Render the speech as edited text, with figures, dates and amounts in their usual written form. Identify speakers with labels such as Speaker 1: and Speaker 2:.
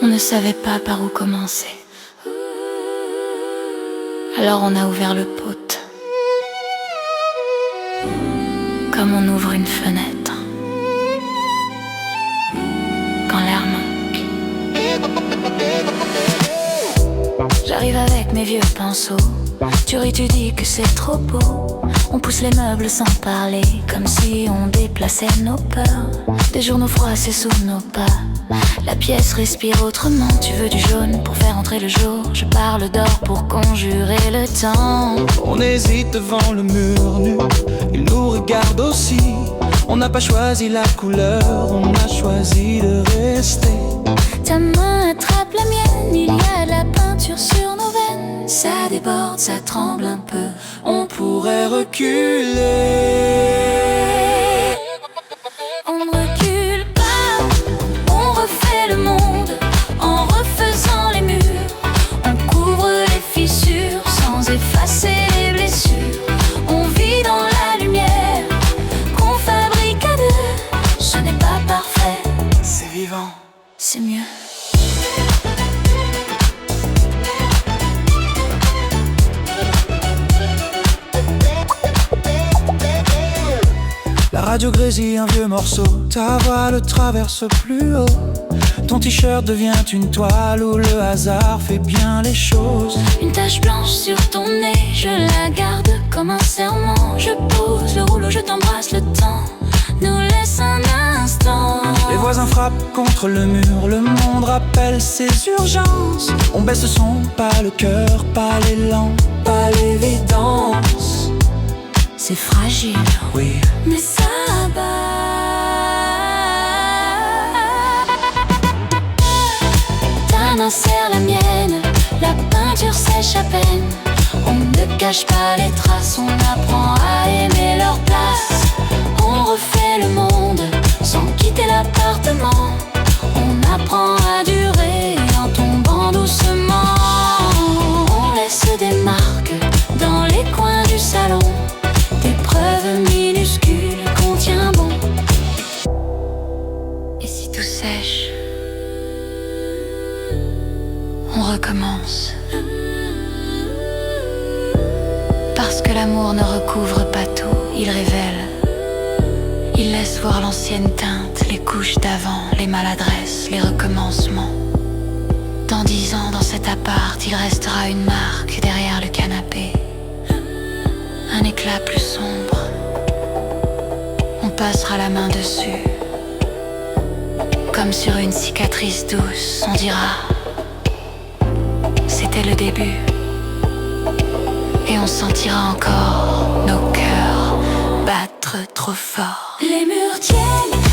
Speaker 1: On ne savait pas par où commencer. Alors on a ouvert le pot, comme on ouvre une fenêtre quand l'air manque. J'arrive avec mes vieux pinceaux. Tu dis que c'est trop beau. On pousse les meubles sans parler, comme si on déplaçait nos peurs. Des journaux froissés sous nos pas. La pièce respire autrement. Tu veux du jaune pour faire entrer le jour. Je parle d'or pour conjurer le temps.
Speaker 2: On hésite devant le mur nu. Il nous regarde aussi. On n'a pas choisi la couleur, on a choisi de rester.
Speaker 1: Ta main attrape la mienne. Il y a de la peinture sur nos veines. Ça déborde, ça tremble un peu.
Speaker 2: On pourrait reculer.
Speaker 1: On ne recule pas. On refait le monde en refaisant les murs. On couvre les fissures sans effacer les blessures. On vit dans la lumière qu'on fabrique à deux. Ce n'est pas parfait,
Speaker 2: C'est vivant,
Speaker 1: c'est mieux.
Speaker 2: la radio grésille un vieux morceau. Ta voix le traverse plus haut. Ton t-shirt devient une toile où le hasard fait bien les choses.
Speaker 1: Une tache blanche sur ton nez, je la garde comme un serment. Je pose le rouleau, je t'embrasse, le temps nous laisse un instant.
Speaker 2: Les voisins frappent contre le mur, le monde rappelle ses urgences. On baisse le son, pas le cœur, pas l'élan, pas l'évidence.
Speaker 1: C'est fragile,
Speaker 2: Oui,
Speaker 1: mais ça bat. Ta main serre la mienne, la peinture sèche à peine. On ne cache pas les traces, on apprend à aimer leur place. On refait le monde sans quitter l'appartement. On apprend à durer en tombant doucement. On laisse des marques dans les coins du salon. Des preuves minuscules qu'on tient bon. Et si tout sèche, on recommence. Parce que l'amour ne recouvre pas tout, il révèle. Il laisse voir l'ancienne teinte, les couches d'avant, les maladresses, les recommencements. Dans 10 ans, dans cet appart, il restera une marque derrière le canapé. Un éclat plus sombre. On passera la main dessus. Comme sur une cicatrice douce, on dira: c'était le début. Et on sentira encore nos cœurs battre trop fort. Les murs tiennent.